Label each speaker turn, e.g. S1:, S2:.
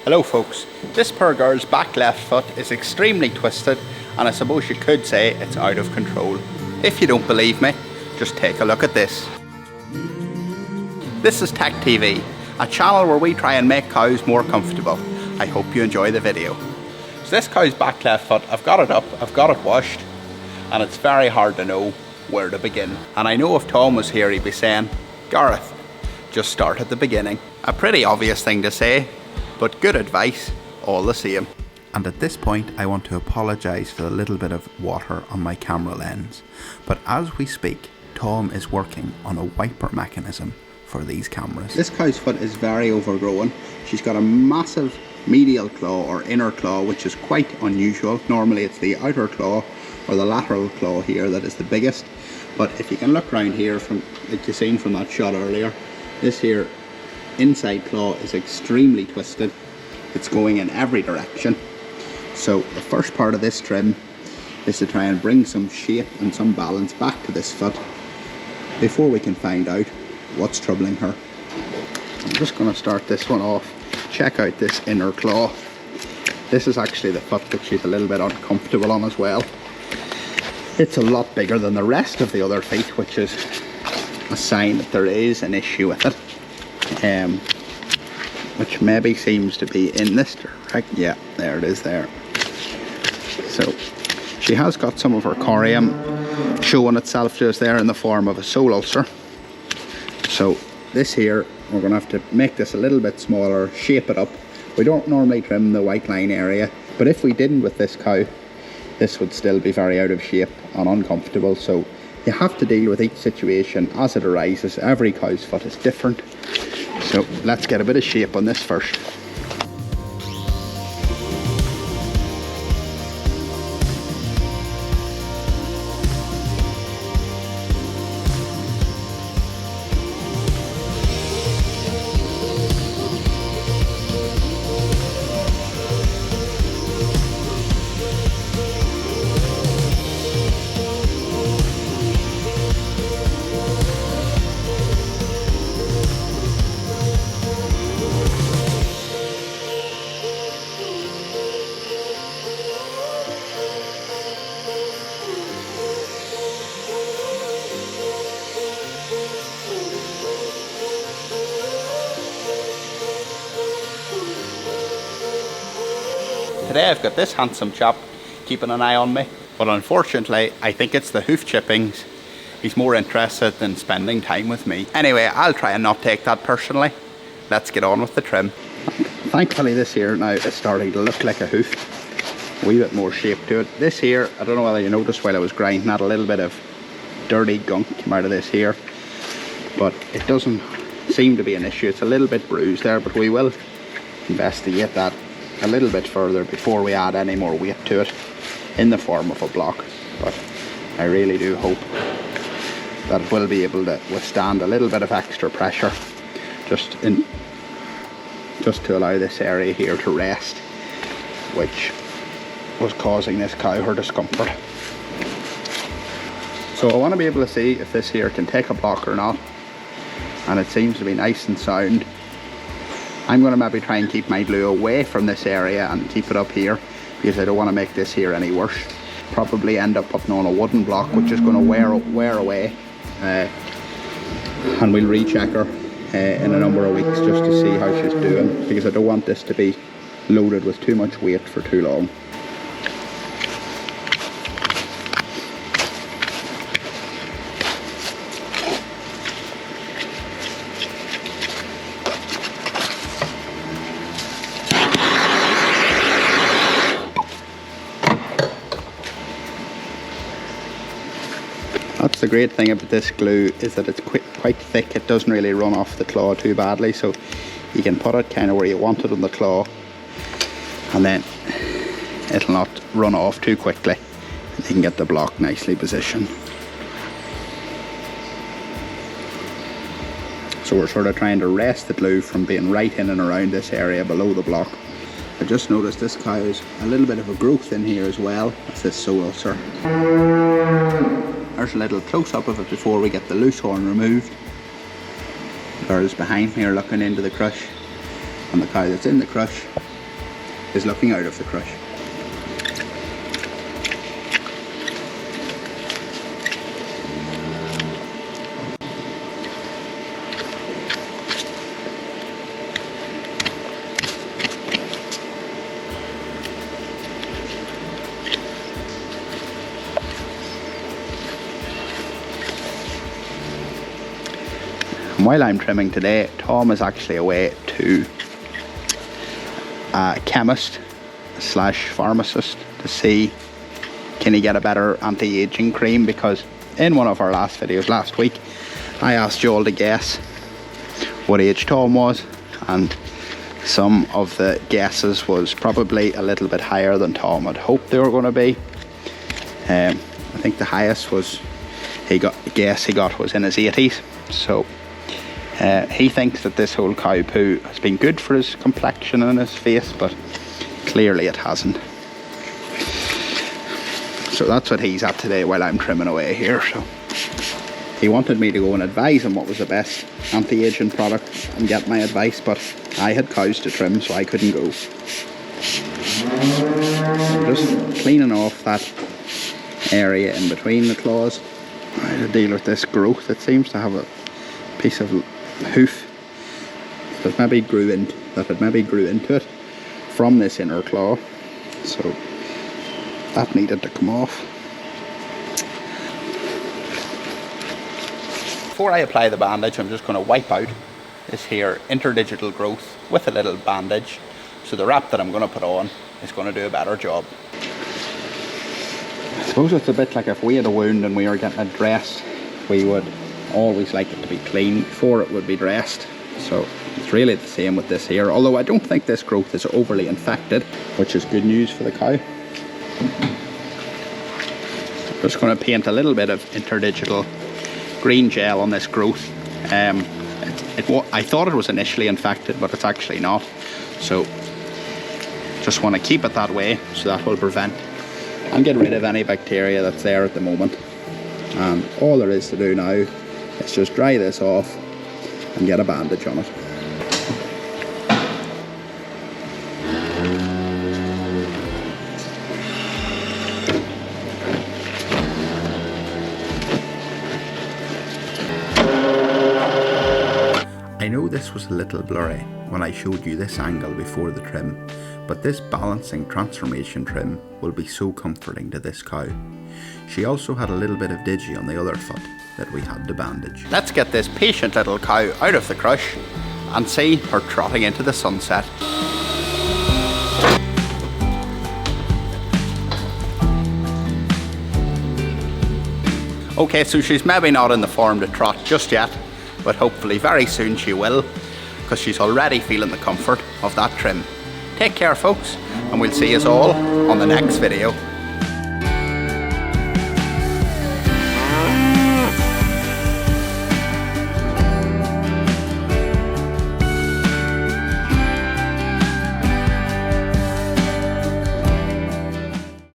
S1: Hello folks, this poor girl's back left foot is extremely twisted and I suppose you could say it's out of control. If you don't believe me, just take a look at this. This is CREVICES, a channel where we try and make cows more comfortable. I hope you enjoy the video. So this cow's back left foot, I've got it up, I've got it washed, and it's very hard to know where to begin. And I know if Tom was here he'd be saying, Gareth, just start at the beginning. A pretty obvious thing to say, but good advice all the same. And at this point I want to apologise for the little bit of water on my camera lens. But as we speak, Tom is working on a wiper mechanism for these cameras. This cow's foot is very overgrown. She's got a massive medial claw or inner claw, which is quite unusual. Normally it's the outer claw or the lateral claw here that is the biggest. But if you can look around here, from like you seen from that shot earlier, this here inside claw is extremely twisted. It's going in every direction. So the first part of this trim is to try and bring some shape and some balance back to this foot before we can find out what's troubling her. I'm just going to start this one off. Check out this inner claw. This is actually the foot that she's a little bit uncomfortable on as well. It's a lot bigger than the rest of the other feet, which is a sign that there is an issue with it. Which maybe seems to be in this direction. Yeah, there it is there. So she has got some of her corium showing itself to us there in the form of a sole ulcer. So this here, we're going to have to make this a little bit smaller, shape it up. We don't normally trim the white line area, but if we didn't with this cow, this would still be very out of shape and uncomfortable. So you have to deal with each situation as it arises. Every cow's foot is different. So let's get a bit of shape on this first. Today I've got this handsome chap keeping an eye on me, but unfortunately I think it's the hoof chippings. He's more interested in spending time with me. Anyway, I'll try and not take that personally. Let's get on with the trim. Thankfully this here now is starting to look like a hoof. A wee bit more shape to it. This here, I don't know whether you noticed while I was grinding that, a little bit of dirty gunk came out of this here, but it doesn't seem to be an issue. It's a little bit bruised there, but we will investigate that a little bit further before we add any more weight to it in the form of a block. But I really do hope that it will be able to withstand a little bit of extra pressure just to allow this area here to rest, which was causing this cow her discomfort. So I want to be able to see if this here can take a block or not, and it seems to be nice and sound. I'm going to maybe try and keep my glue away from this area and keep it up here, because I don't want to make this here any worse. Probably end up putting on a wooden block which is going to wear away, and we'll recheck her in a number of weeks just to see how she's doing, because I don't want this to be loaded with too much weight for too long. That's the great thing about this glue, is that it's quite thick. It doesn't really run off the claw too badly, so you can put it kind of where you want it on the claw, and then it'll not run off too quickly, and you can get the block nicely positioned. So we're sort of trying to rest the glue from being right in and around this area below the block. I just noticed this cow has a little bit of a growth in here as well. That's this sole ulcer. There's a little close-up of it before we get the loose horn removed. The girls behind me are looking into the crush, and the cow that's in the crush is looking out of the crush. And while I'm trimming today, Tom is actually away to a chemist / pharmacist to see can he get a better anti-aging cream, because in one of our last videos last week I asked Joel to guess what age Tom was, and some of the guesses was probably a little bit higher than Tom had hoped they were going to be. I think the highest was he got was in his 80s. So he thinks that this whole cow poo has been good for his complexion and his face, but clearly it hasn't. So that's what he's at today while I'm trimming away here. So he wanted me to go and advise him what was the best anti-aging product and get my advice, but I had cows to trim, so I couldn't go. I'm just cleaning off that area in between the claws. I had to deal with this growth. It seems to have a piece of hoof that maybe grew into it from this inner claw, so that needed to come off. Before I apply the bandage, I'm just going to wipe out this here interdigital growth with a little bandage, so the wrap that I'm going to put on is going to do a better job. I suppose it's a bit like if we had a wound and we were getting it dressed, we would always like it to be clean before it would be dressed. So it's really the same with this here, although I don't think this growth is overly infected, which is good news for the cow. I'm just going to paint a little bit of interdigital green gel on this growth. I thought it was initially infected, but it's actually not. So just want to keep it that way, so that will prevent and get rid of any bacteria that's there at the moment. And all there is to do now is just dry this off and get a bandage on it. I know this was a little blurry when I showed you this angle before the trim, but this balancing transformation trim will be so comforting to this cow. She also had a little bit of digi on the other foot that we had to bandage. Let's get this patient little cow out of the crush and see her trotting into the sunset. Okay, so she's maybe not in the form to trot just yet, but hopefully very soon she will, because she's already feeling the comfort of that trim. Take care, folks, and we'll see you all on the next video.